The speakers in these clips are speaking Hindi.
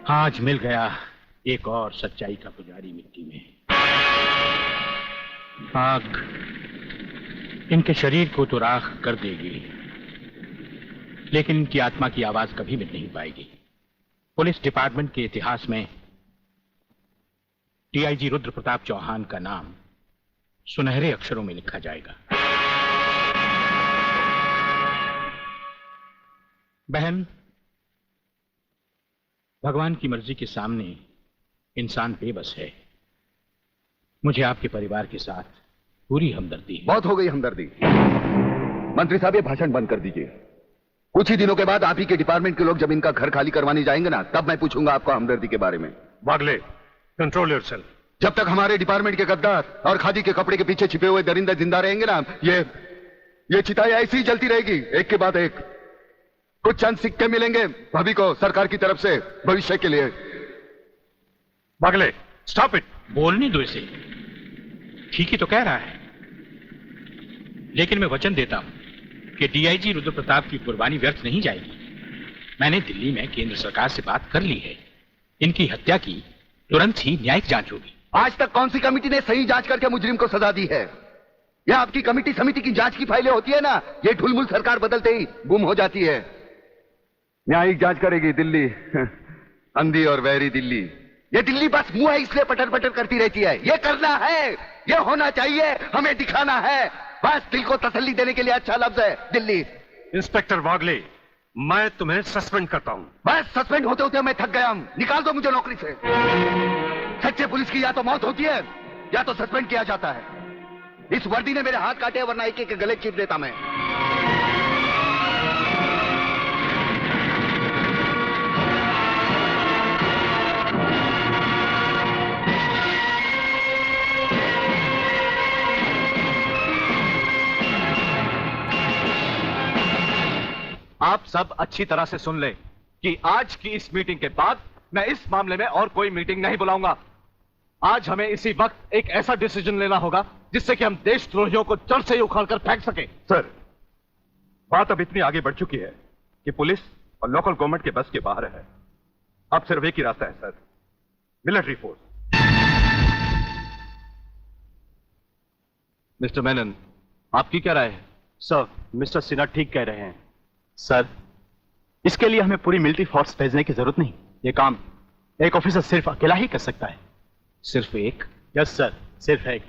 आज मिल गया एक और सच्चाई का पुजारी मिट्टी में। आग इनके शरीर को तो राख कर देगी, लेकिन इनकी आत्मा की आवाज कभी मिट नहीं पाएगी। पुलिस डिपार्टमेंट के इतिहास में डीआईजी रुद्र प्रताप चौहान का नाम सुनहरे अक्षरों में लिखा जाएगा। बहन, भगवान की मर्जी के सामने इंसान बेबस है। मुझे आपके परिवार के साथ पूरी हमदर्दी है। बहुत हो गई हमदर्दी। मंत्री साहब, ये भाषण बंद कर दीजिए। कुछ ही दिनों के बाद आप ही के डिपार्टमेंट के लोग जब इनका घर खाली करवाने जाएंगे ना, तब मैं पूछूंगा आपको हमदर्दी के बारे में। Bagle, control yourself. जब तक हमारे डिपार्टमेंट के गद्दार और खादी के कपड़े के पीछे छिपे हुए दरिंदे जिंदा रहेंगे ना, ये चिताएं ऐसी ही जलती रहेगी, एक के बाद एक। कुछ चंद सिक्के मिलेंगे भाभी को सरकार की तरफ से भविष्य के लिए। Bagle, stop it. बोलने दो इसे, ठीक ही तो कह रहा है। लेकिन मैं वचन देता हूं कि डीआईजी रुद्र प्रताप की कुर्बानी व्यर्थ नहीं जाएगी। मैंने दिल्ली में केंद्र सरकार से बात कर ली है। इनकी हत्या की तुरंत ही न्यायिक जांच होगी। आज तक कौन सी कमेटी ने सही जांच करके मुजरिम को सजा दी है? यह आपकी कमेटी समिति की जांच की फाइलें होती है ना, ये ढुलमुल सरकार बदलते ही गुम हो जाती है। न्यायिक जांच करेगी दिल्ली, अंधी और वैरी दिल्ली। ये दिल्ली बस मुंह है इसलिए पटर पटर करती रहती है। ये करना है, ये होना चाहिए, हमें दिखाना है। बस दिल को तसल्ली देने के लिए अच्छा लफ्ज है दिल्ली। इंस्पेक्टर वागले, मैं तुम्हें सस्पेंड करता हूं। बस सस्पेंड होते होते मैं थक गया हूं। निकाल दो मुझे नौकरी से। सच्चे पुलिस की या तो मौत होती है या तो सस्पेंड किया जाता है। इस वर्दी ने मेरे हाथ काटे, वरना एक एक के गले चीर देता मैं। आप सब अच्छी तरह से सुन लें कि आज की इस मीटिंग के बाद मैं इस मामले में और कोई मीटिंग नहीं बुलाऊंगा। आज हमें इसी वक्त एक ऐसा डिसीजन लेना होगा जिससे कि हम देशद्रोहियों को जड़ से ही उखाड़कर फेंक सके। सर, बात अब इतनी आगे बढ़ चुकी है कि पुलिस और लोकल गवर्नमेंट के बस के बाहर है। अब सिर्फ एक ही रास्ता है sir, military force. Mister Menon, आपकी क्या राय है? सर, मिस्टर सिन्हा ठीक कह रहे हैं। सर, इसके लिए हमें पूरी मिलिट्री फोर्स भेजने की जरूरत नहीं। ये काम एक ऑफिसर सिर्फ अकेला ही कर सकता है। सिर्फ एक? यस सर, सिर्फ एक।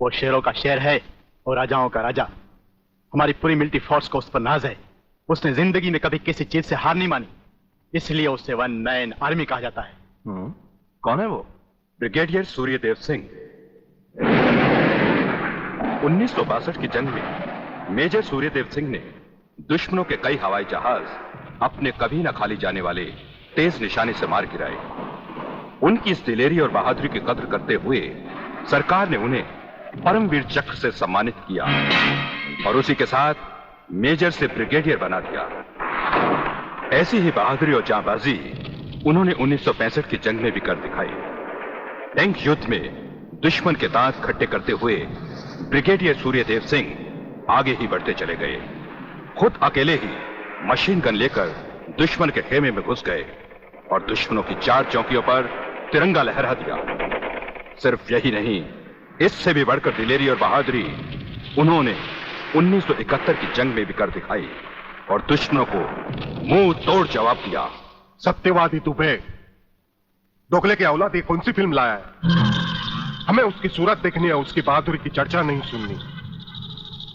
वो शेरों का शेर है और राजाओं का राजा। हमारी पूरी मिलिट्री फोर्स को उस पर नाज है। उसने जिंदगी में कभी किसी चीज से हार नहीं मानी, इसलिए उसे वन मैन आर्मी कहा जाता है। कौन है वो? ब्रिगेडियर सूर्यदेव सिंह। 1962 की जंग में मेजर सूर्यदेव सिंह ने दुश्मनों के कई हवाई जहाज अपने कभी न खाली जाने वाले तेज निशाने से मार गिराए। उनकी इस दिलेरी और बहादुरी की कद्र करते हुए सरकार ने उन्हें परमवीर चक्र से सम्मानित किया और उसी के साथ मेजर से ब्रिगेडियर बना दिया। ऐसी ही बहादुरी और जांबाजी उन्होंने 1965 की जंग में भी कर दिखाई। टैंक युद्ध में दुश्मन के दांत खट्टे करते हुए ब्रिगेडियर सूर्यदेव सिंह आगे ही बढ़ते चले गए। खुद अकेले ही मशीन गन लेकर दुश्मन के खेमे में घुस गए और दुश्मनों की 4 चौकियों पर तिरंगा लहरा दिया। सिर्फ यही नहीं, इससे भी बढ़कर दिलेरी और बहादुरी उन्होंने 1971 की जंग में भी कर दिखाई और दुश्मनों को मुंह तोड़ जवाब दिया। सत्यवादी दुबे, दोगले के औलाद ये कौन सी फिल्म लाया है? हमें उसकी सूरत देखनी है, उसकी बहादुरी की चर्चा नहीं सुननी।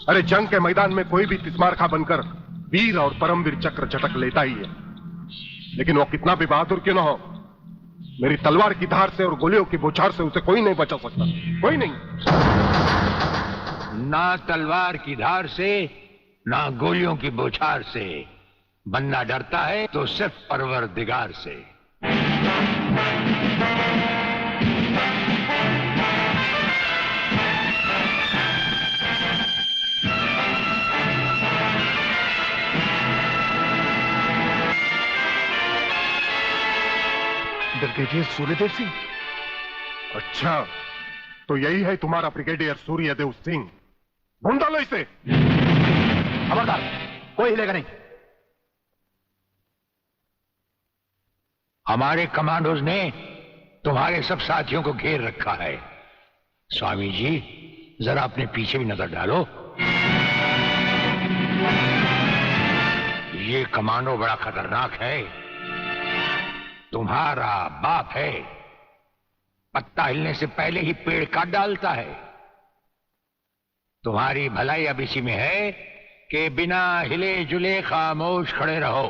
अरे जंग के मैदान में कोई भी तिस्मारखा बनकर वीर और परमवीर चक्र झटक लेता ही है, लेकिन वो कितना भी बहादुर क्यों ना हो, मेरी तलवार की धार से और गोलियों की बौछार से उसे कोई नहीं बचा सकता। कोई नहीं। ना तलवार की धार से, ना गोलियों की बौछार से। बनना डरता है तो सिर्फ परवरदिगार से। ब्रिगेडियर सूर्यदेव सिंह? अच्छा, तो यही है तुम्हारा ब्रिगेडियर सूर्यदेव सिंह। ढूंढ डालो इसे। खबरदार, कोई हिलेगा नहीं। हमारे कमांडोज ने तुम्हारे सब साथियों को घेर रखा है। स्वामी जी, जरा अपने पीछे भी नजर डालो। ये कमांडो बड़ा खतरनाक है। तुम्हारा बाप है, पत्ता हिलने से पहले ही पेड़ काट डालता है। तुम्हारी भलाई अब इसी में है कि बिना हिले जुले खामोश खड़े रहो।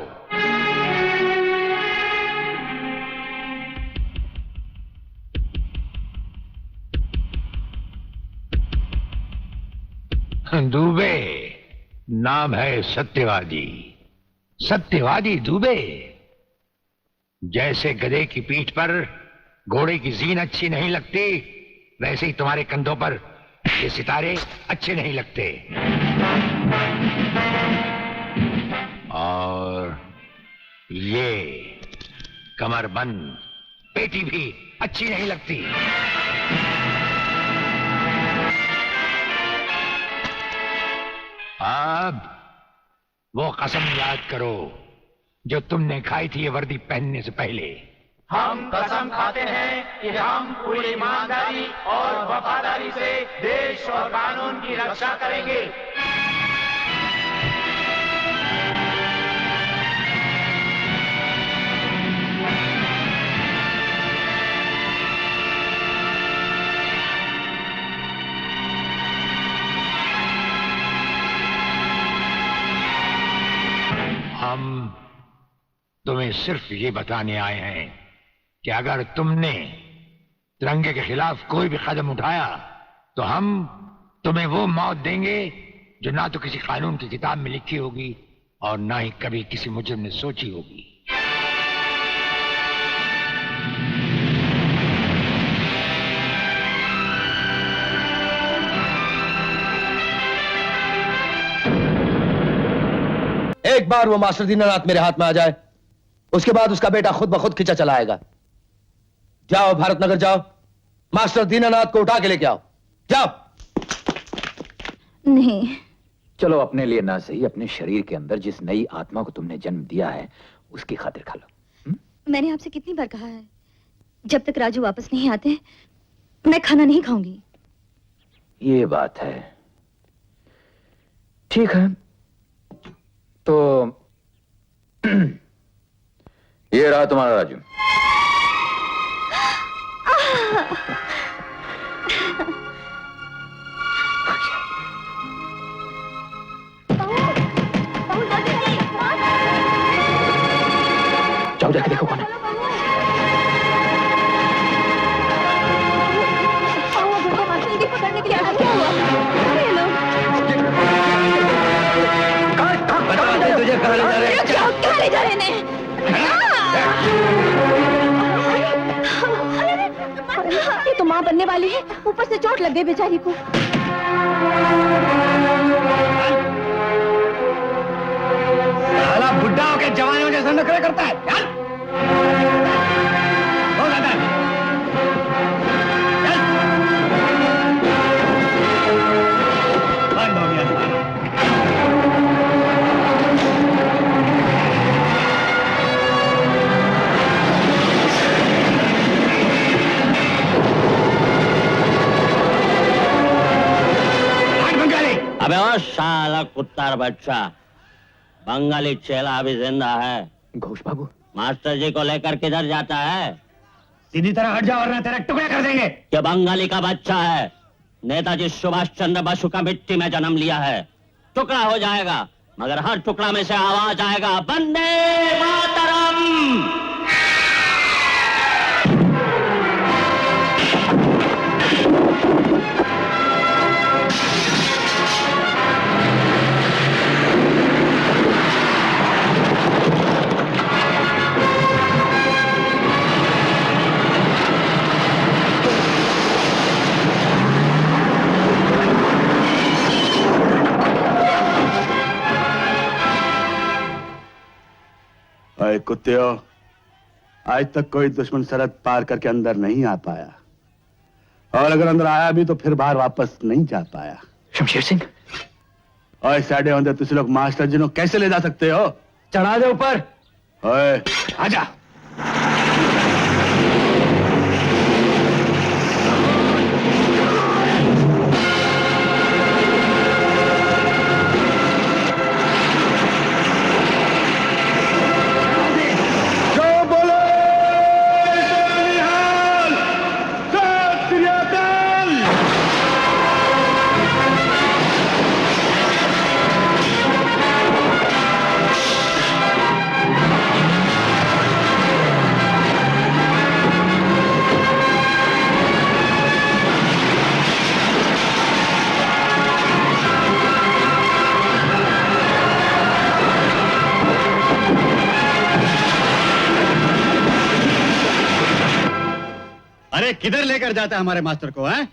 दुबे नाम है सत्यवादी। सत्यवादी दुबे। जैसे गधे की पीठ पर घोड़े की जीन अच्छी नहीं लगती, वैसे ही तुम्हारे कंधों पर ये सितारे अच्छे नहीं लगते। और ये कमरबंद पेटी भी अच्छी नहीं लगती। अब वो कसम याद करो जो तुमने खाई थी ये वर्दी पहनने से पहले। हम कसम खाते हैं कि हम पूरी ईमानदारी और वफादारी से देश और कानून की रक्षा करेंगे। हम तुम्हें सिर्फ ये बताने आए हैं कि अगर तुमने तिरंगे के खिलाफ कोई भी कदम उठाया तो हम तुम्हें वो मौत देंगे जो ना तो किसी कानून की किताब में लिखी होगी और ना ही कभी किसी मुजरिम ने सोची होगी। एक बार वो मास्टर दीनानाथ मेरे हाथ में आ जाए, उसके बाद उसका बेटा खुद ब खुद खिंचा चला आएगा। जाओ भारतनगर जाओ, मास्टर दीनानाथ को उठा के लेके आओ। जाओ। नहीं। चलो, अपने लिए ना सही, अपने शरीर के अंदर जिस नई आत्मा को तुमने जन्म दिया है उसकी खातिर खा लो। मैंने आपसे कितनी बार कहा है, जब तक राजू वापस नहीं आते मैं खाना नहीं खाऊंगी। ये बात है। ठीक है, तो ये रहा तुम्हारा राजू। जाओ जाके देखो कौन है। पकड़ने के लिए आया। क्या हुआ? तुझे कहाँ ले जा रहे हैं? कहाँ ले जा रहे हैं? ये तो माँ बनने वाली है, ऊपर से चोट लग गई बेचारी को। साला बुढ़ा होकर जवानों जैसा नखरे करता है। चल। हो जाता है। चल। बंद हो गया। अबे ओ साला कुत्ता बच्चा, बंगाली चेला अभी जिंदा है। घोष बाबू, मास्टर जी को लेकर किधर जाता है? सीधी तरह हट जा वरना तेरा टुकड़ा कर देंगे। ये बंगाली का बच्चा है। नेताजी सुभाष चंद्र बसु का मिट्टी में जन्म लिया है। टुकड़ा हो जाएगा, मगर हर टुकड़ा में से आवाज आएगा, वंदे मातरम। अरे कुत्तियों, आज तक कोई दुश्मन सरहद पार करके अंदर नहीं आ पाया, और अगर अंदर आया भी तो फिर बाहर वापस नहीं जा पाया। शमशेर सिंह, ओए साढ़े होंदे तुझे लोग मास्टर जी को कैसे ले जा सकते हो? चढ़ा दे ऊपर। ओए आजा। अरे किधर लेकर जाता है हमारे मास्टर को? है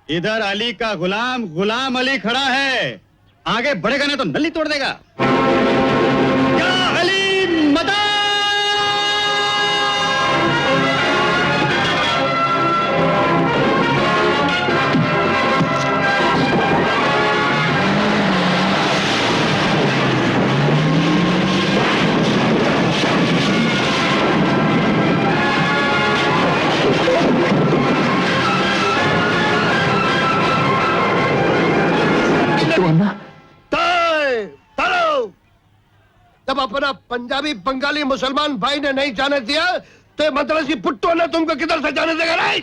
इधर अली का गुलाम गुलाम अली खड़ा है, आगे बढ़ेगा ना तो नली तोड़ देगा। क्या अली मदद! जब अपना पंजाबी बंगाली मुसलमान भाई ने नहीं जाने दिया तो मद्रासी पुट्टो ने तुमको किधर से जाने देगा? नहीं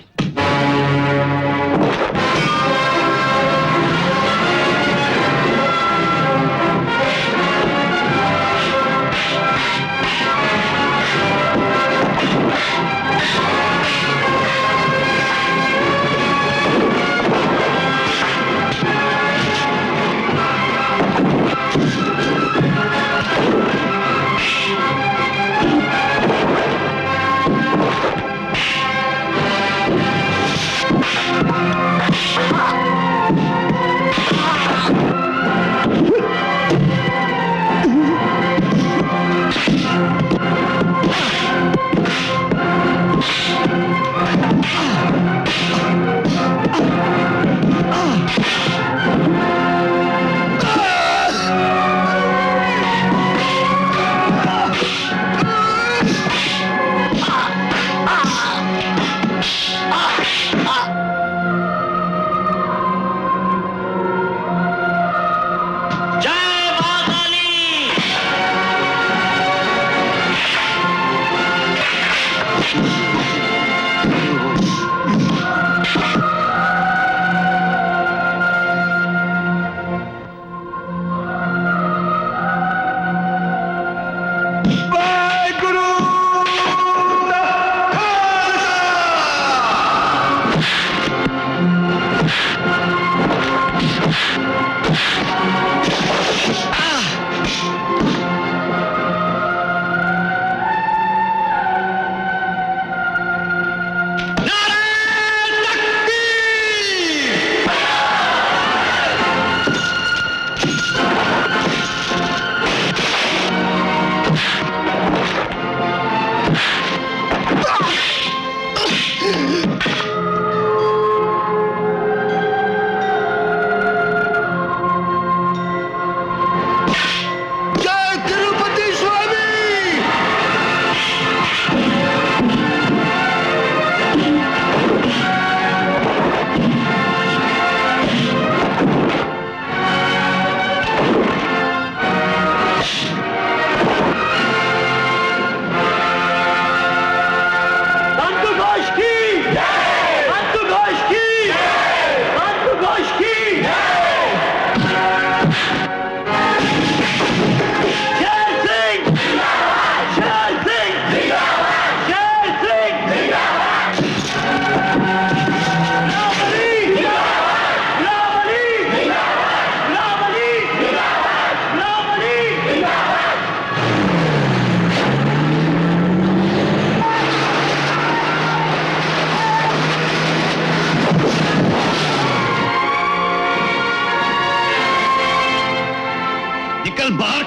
निकल बाहर।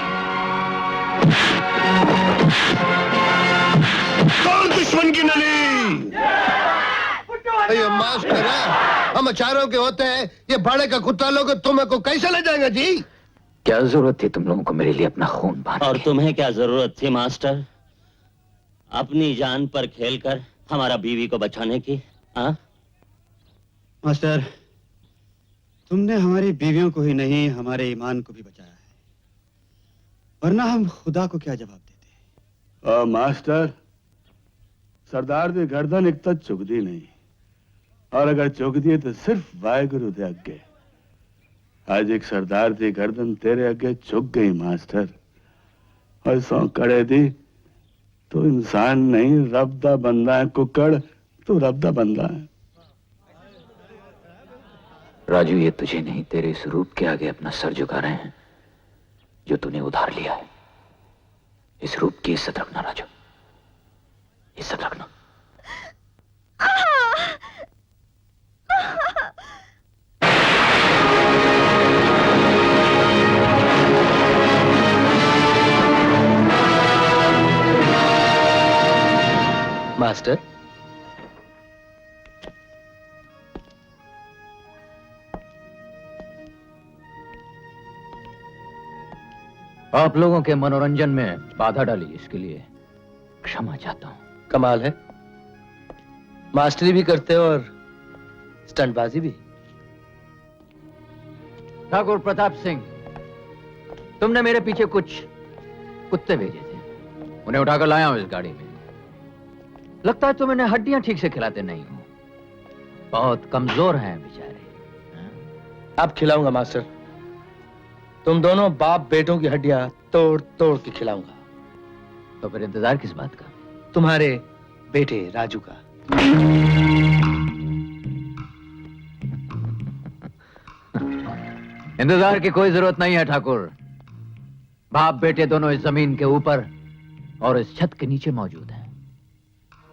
कौन दुश्मन की नली? ये मास्टर है, हम अचारों के होते हैं, ये भाड़े का कुत्ता लोग तुम्हें को कैसे ले जाएंगे जी? क्या जरूरत थी तुम लोगों को मेरे लिए अपना खून बहाने और की? तुम्हें क्या जरूरत थी मास्टर अपनी जान पर खेलकर हमारा बीवी को बचाने की? हाँ मास्टर, तुमने हमारी बीवियों को ही नहीं हमारे ईमान को भी बचाया है, वरना हम खुदा को क्या जवाब देते? मास्टर, सरदार दी गर्दन एक तो चुगदी नहीं, और अगर चुगदी है तो सिर्फ वाहेगुरु दे अगे। आज एक सरदार दी गर्दन तेरे अगे चुग गई मास्टर, और सौ कड़े दी तू इंसान नहीं रब दा बंदा है। कुकड़, तू रब दा बंदा है। राजू, ये तुझे नहीं तेरे इस रूप के आगे अपना सर झुका रहे हैं जो तूने उधार लिया है। इस रूप की इज्जत रखना राजू, इज्जत रखना। मास्टर, आप लोगों के मनोरंजन में बाधा डाली, इसके लिए क्षमा चाहता हूं। कमाल है, मास्टरी भी करते हो और स्टंटबाजी भी। ठाकुर प्रताप सिंह, तुमने मेरे पीछे कुछ कुत्ते भेजे थे, उन्हें उठाकर लाया हूं इस गाड़ी में। लगता है तुम इन्हें हड्डियां ठीक से खिलाते नहीं हो, बहुत कमजोर हैं बेचारे। अब खिलाऊंगा मास्टर, तुम दोनों बाप बेटों की हड्डियां तोड़ तोड़ के खिलाऊंगा। तो फिर इंतजार किस बात का? तुम्हारे बेटे राजू का। इंतजार की कोई जरूरत नहीं है ठाकुर। बाप बेटे दोनों इस जमीन के ऊपर और इस छत के नीचे मौजूद हैं।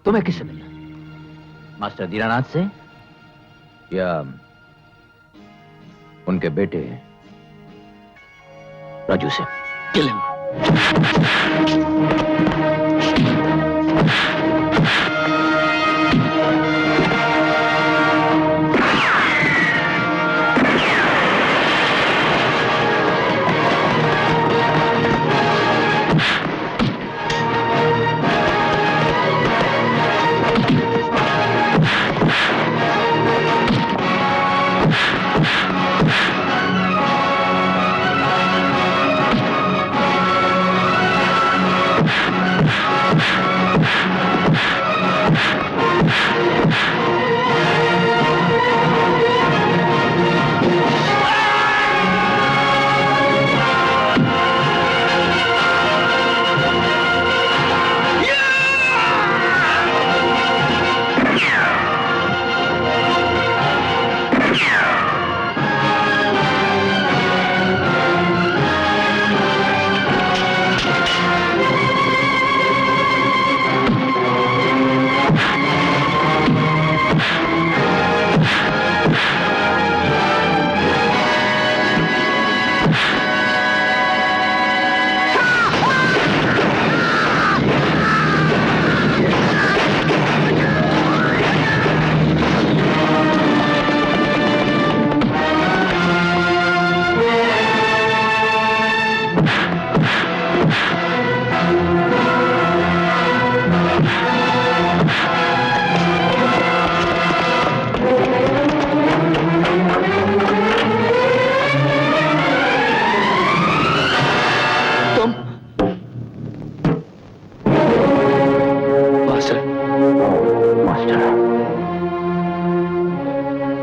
तुम्हें किससे मिलना? मास्टर दीनानाथ से या उनके बेटे राजू से? Kill him.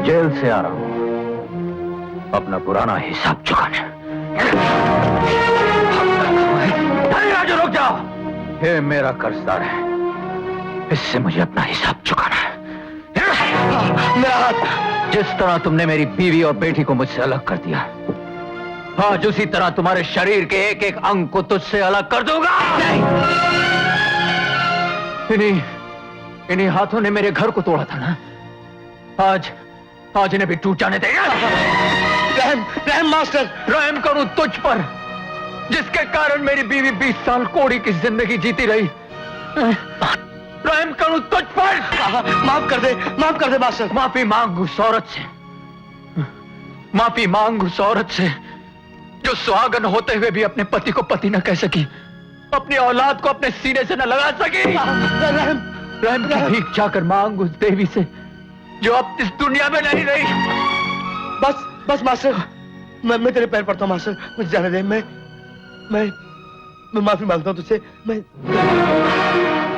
जेल से आ रहा हूं अपना पुराना हिसाब चुकाने। राजू रुक जाओ, ये मेरा कर्जदार है, इससे मुझे अपना हिसाब चुकाना है। मेरा हाथ। जिस तरह तुमने मेरी बीवी और बेटी को मुझसे अलग कर दिया, आज उसी तरह तुम्हारे शरीर के एक एक अंग को तुझसे अलग कर दूंगा। इन्हीं हाथों ने मेरे घर को तोड़ा था ना, आज इन्हें भी टूट जाने दे। रहम मास्टर। रहम करूं तुझ पर, जिसके कारण मेरी बीवी 20 साल कोड़ी की जिंदगी जीती रही। रहम करूं तुझ पर। माफ कर दे मास्टर। माफी मांग उस औरत से, माफी मांग उस औरत से जो सुहागन होते हुए भी अपने पति को पति न कह सकी, अपनी औलाद को अपने सीने से न लगा सकी। रहम की भीख जाकर मांग उस देवी से जो अब इस दुनिया में नहीं रही। बस मास्टर, मैं तेरे पैर पड़ता हूं मास्टर, मुझे जाने दे। मैं माफी मांगता हूं तुझसे।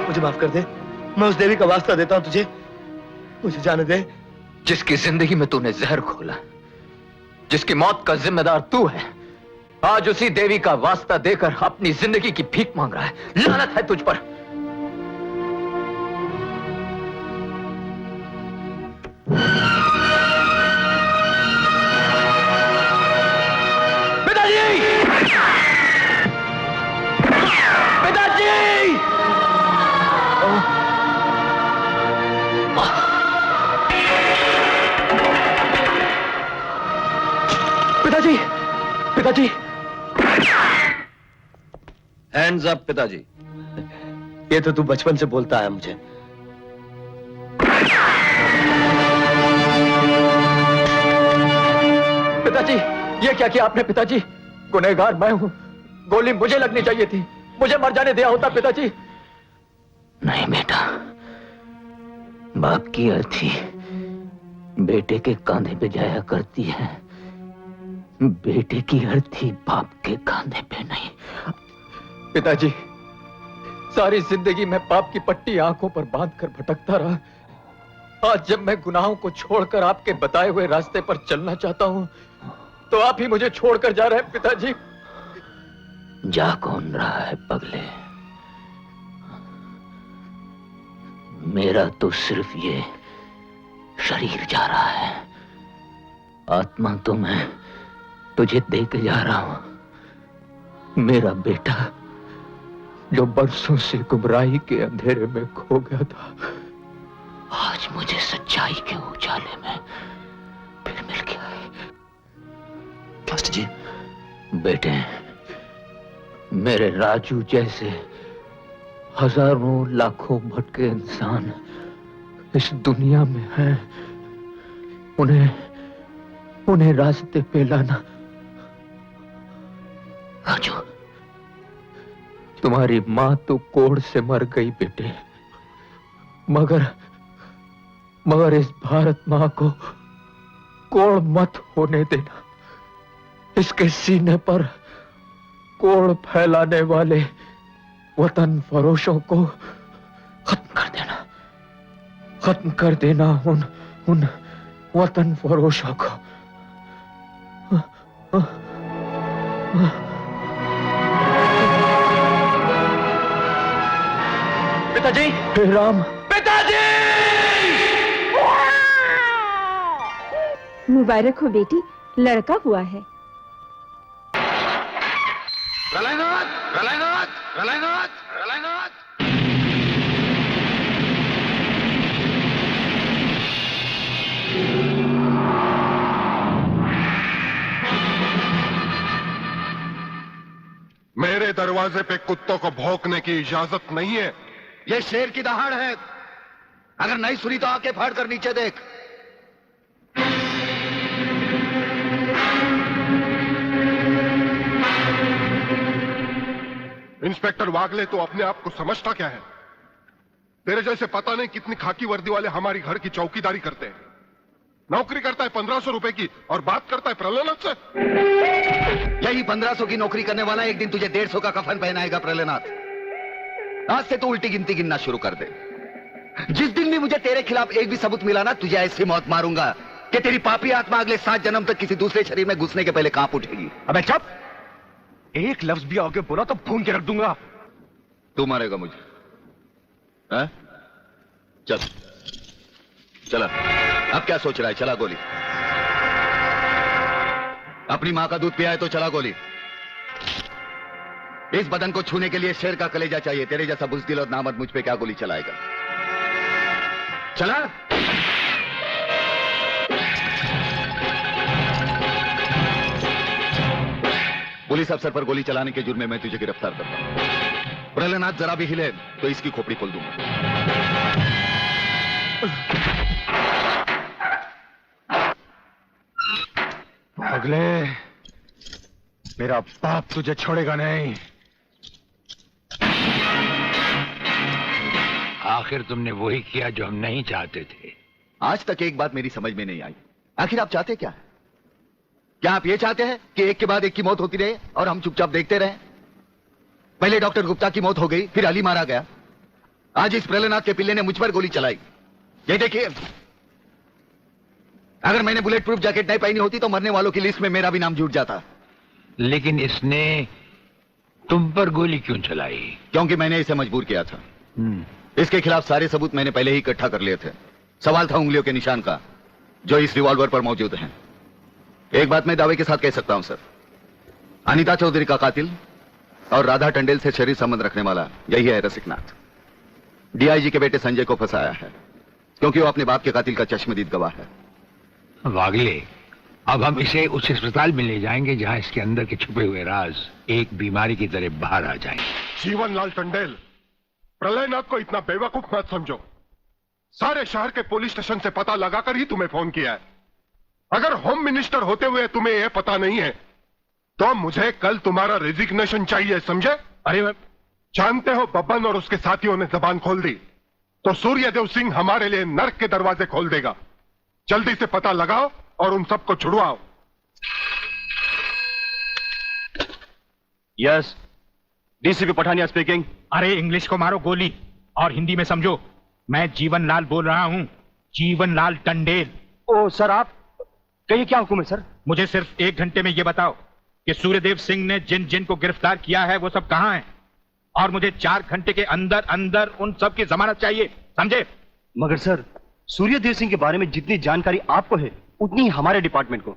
मुझे माफ कर दे, मैं उस देवी का वास्ता देता हूं तुझे, मुझे जाने दे। जिसकी जिंदगी में तूने जहर घोला, जिसकी मौत का जिम्मेदार तू है, आज उसी देवी का वास्ता देकर अपनी जिंदगी की भीख मांग रहा है। लानत है तुझ पर। पिताजी, हैंड्स अप पिताजी। ये तो तू बचपन से बोलता है मुझे, पिताजी, ये क्या किया आपने पिताजी? गुनहगार मैं हूं, गोली मुझे लगनी चाहिए थी, मुझे मर जाने दिया होता पिताजी। नहीं बेटा, बाप की अर्थी बेटे के कांधे पे जाया करती है, बेटे की अर्थी बाप के कांधे पे नहीं। पिताजी, सारी जिंदगी मैं पाप की पट्टी आंखों पर बांधकर भटकता रहा। आज जब मैं गुनाहों को छोड़कर आपके बताए हुए रास्ते पर चलना चाहता हूं, तो आप ही मुझे छोड़कर जा रहे हैं पिताजी। जा कौन रहा है पगले? मेरा तो सिर्फ ये शरीर जा रहा है, आत्मा तो मैं तुझे दे के जा रहा हूं। मेरा बेटा जो बरसों से गुमराही के अंधेरे में खो गया था, आज मुझे सच्चाई के उजाले में फिर मिल गया है। मास्टर जी, बेटे, मेरे राजू जैसे हजारों लाखों भटके इंसान इस दुनिया में हैं। उन्हें रास्ते पे लाना। राजू, तुम्हारी मां तो कोढ़ से मर गई बेटे, मगर इस भारत मां को कोढ़ मत होने देना। इसके सीने पर कोढ़ फैलाने वाले वतन फरोशों को खत्म कर देना, खत्म कर देना उन वतन फरोशों को। पिताजी, हे राम, पिताजी! मुबारक हो बेटी, लड़का हुआ है। रलायनाथ, रलायनाथ, रलायनाथ, रलायनाथ। मेरे दरवाजे पे कुत्तों को भौंकने की इजाजत नहीं है। ये शेर की दहाड़ है। अगर नहीं सुनी तो आके फाड़ कर नीचे देख। इंस्पेक्टर वागले, तो अपने आप को समझता क्या है? तेरे जैसे पता नहीं कितनी खाकी वर्दी वाले हमारी घर की चौकीदारी करते हैं। नौकरी करता है 1500 रुपए की और बात करता है प्रलयनाथ से। यही 1500 की नौकरी करने वाला एक दिन तुझे 150 का कफन पहनाएगा प्रलयनाथ। आज से तू उल्टी गिनती गिनना शुरू कर दे। जिस दिन भी मुझे तेरे खिलाफ एक भी सबूत मिला ना, तुझे ऐसी मौत मारूंगा कि तेरी पापी आत्मा अगले 7 जन्म तक किसी दूसरे शरीर में घुसने के पहले कांप उठेगी। अबे चुप! एक लफ्ज भी आगे बोला तो भून के रख दूंगा। तू मारेगा मुझे? है? चल चला। अब क्या सोच रहा है? चला गोली। अपनी मां का दूध पिया है तो चला गोली। इस बदन को छूने के लिए शेर का कलेजा चाहिए। तेरे जैसा बुज़दिल और नामर्द मुझ पे क्या गोली चलाएगा? चला। पुलिस अफसर पर गोली चलाने के जुर्म में मैं तुझे गिरफ्तार करता हूं। प्रलयनाथ जरा भी हिले तो इसकी खोपड़ी खोल दूंगा। अगले, मेरा बाप तुझे छोड़ेगा नहीं। आखिर तुमने वही किया जो हम नहीं चाहते थे। आज तक एक बात मेरी समझ में नहीं आई। आखिर आप चाहते क्या है? क्या आप ये चाहते हैं कि एक के बाद एक की मौत होती रहे और हम चुपचाप देखते रहे? पहले डॉक्टर गुप्ता की मौत हो गई, फिर अली मारा गया, आज इस प्रलयनाथ के पिल्ले ने मुझ पर गोली चलाई। ये देखिए, अगर मैंने बुलेट प्रूफ जैकेट नहीं पहनी होती तो मरने वालों की लिस्ट में मेरा भी नाम जुड़ जाता। लेकिन इसने तुम पर गोली क्यों चलाई? क्योंकि मैंने इसे मजबूर किया था। इसके खिलाफ सारे सबूत मैंने पहले ही इकट्ठा कर लिए थे। सवाल था उंगलियों के निशान का, जो इस रिवॉल्वर पर मौजूद हैं। एक बात मैं दावे के साथ कह सकता हूं सर, अनीता चौधरी का कातिल और राधा टंडेल से शरीर संबंध रखने वाला यही है रसिकनाथ। डीआईजी के बेटे संजय को फंसाया है क्योंकि वो अपने बाप के कातिल का चश्मदीद गवाह है। वागले, अब हम इसे उस अस्पताल में ले जाएंगे जहां इसके अंदर के छुपे हुए राज एक बीमारी की तरह बाहर आ जाएंगे। जीवनलाल टंडेल, प्रलयनाथ को इतना बेवकूफ मत समझो। सारे शहर के पुलिस स्टेशन से पता लगाकर ही तुम्हें फोन किया है। अगर होम मिनिस्टर होते हुए तुम्हें यह पता नहीं है तो मुझे कल तुम्हारा रेजिग्नेशन चाहिए, समझे? अरे जानते हो बब्बन और उसके साथियों ने जबान खोल दी तो सूर्यदेव सिंह हमारे लिए नर्क के दरवाजे खोल देगा। जल्दी से पता लगाओ और उन सबको छुड़वाओ। Yes, DCP Pathania speaking. अरे इंग्लिश को मारो गोली और हिंदी में समझो। मैं जीवन लाल बोल रहा हूं, जीवन लाल टंडेल। ओ सर, आप कहिए, क्या हुक्म है सर? मुझे सिर्फ 1 घंटे में यह बताओ कि सूर्यदेव सिंह ने जिन जिन को गिरफ्तार किया है वो सब कहां हैं, और मुझे 4 घंटे के अंदर अंदर उन सब की जमानत चाहिए, समझे? मगर सर, सूर्यदेव सिंह के बारे में जितनी जानकारी आपको है उतनी ही हमारे डिपार्टमेंट को,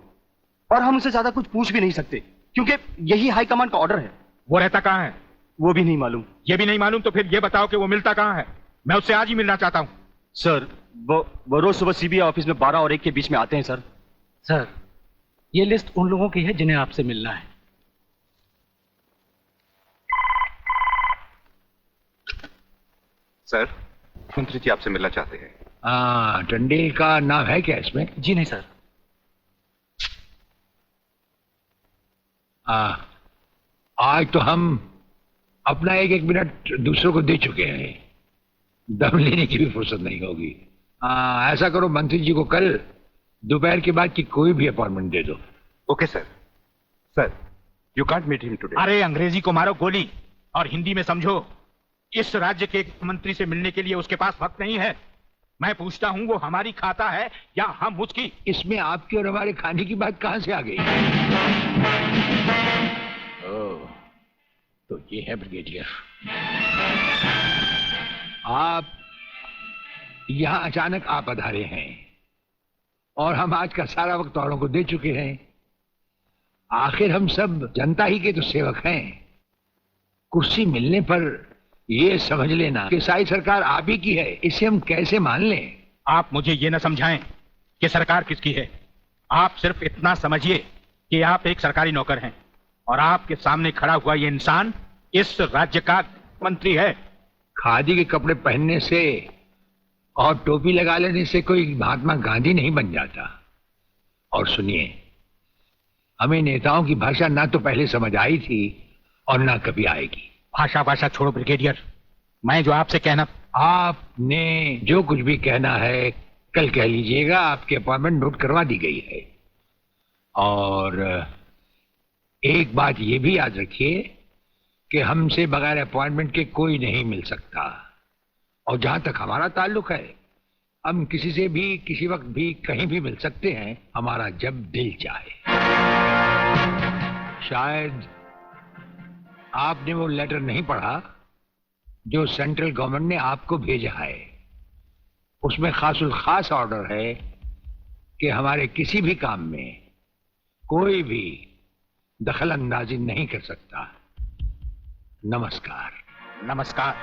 और हम उससे ज्यादा कुछ पूछ भी नहीं सकते क्योंकि यही हाई कमांड का ऑर्डर है। वो रहता कहां है? वो भी नहीं मालूम। ये भी नहीं मालूम तो फिर ये बताओ कि वो मिलता कहां है? मैं उससे आज ही मिलना चाहता हूं। सर, वो रोज सुबह सीबीआई ऑफिस में 12 और 1 के बीच में आते हैं सर। सर, ये लिस्ट उन लोगों की है जिन्हें आपसे मिलना है। सर, मंत्री जी आपसे मिलना चाहते हैं। हाँ, टंडेल का नाम है क्या इसमें? जी नहीं सर। आज तो हम अपना 1-1 मिनट दूसरों को दे चुके हैं, दम लेने की भी फुर्सत नहीं होगी। ऐसा करो, मंत्री जी को कल दोपहर के बाद की कोई भी अपॉइंटमेंट दे दो। Okay sir. Sir, you can't meet him today. अरे अंग्रेजी को मारो गोली और हिंदी में समझो। इस राज्य के मंत्री से मिलने के लिए उसके पास वक्त नहीं है। मैं पूछता हूं वो हमारी खाता है या हम उसकी? इसमें आपकी और हमारे खाने की बात कहां से आ गई? ओह, तो ये है ब्रिगेडियर। आप यहां अचानक आ पधारे हैं और हम आज का सारा वक्त औरों को दे चुके हैं। आखिर हम सब जनता ही के तो सेवक हैं। कुर्सी मिलने पर ये समझ लेना कि सारी सरकार आप ही की है, इसे हम कैसे मान लें? आप मुझे ये न समझाएं कि सरकार किसकी है। आप सिर्फ इतना समझिए कि आप एक सरकारी नौकर हैं और आपके सामने खड़ा हुआ ये इंसान इस राज्य का मंत्री है। खादी के कपड़े पहनने से और टोपी लगा लेने से कोई महात्मा गांधी नहीं बन जाता। और सुनिए, हमें नेताओं की भाषा ना तो पहले समझ आई थी और ना कभी आएगी। भाषा छोड़ो ब्रिगेडियर, मैं जो आपसे कहना। आपने जो कुछ भी कहना है कल कह लीजिएगा, आपकी अपॉइंटमेंट नोट करवा दी गई है। और एक बात ये भी याद रखिए कि हमसे बगैर अपॉइंटमेंट के कोई नहीं मिल सकता। और जहां तक हमारा ताल्लुक है, हम किसी से भी किसी वक्त भी कहीं भी मिल सकते हैं, हमारा जब दिल चाहे। शायद आपने वो लेटर नहीं पढ़ा जो सेंट्रल गवर्नमेंट ने आपको भेजा है। उसमें खासुल खास ऑर्डर है कि हमारे किसी भी काम में कोई भी दखल अंदाजी नहीं कर सकता। नमस्कार। नमस्कार।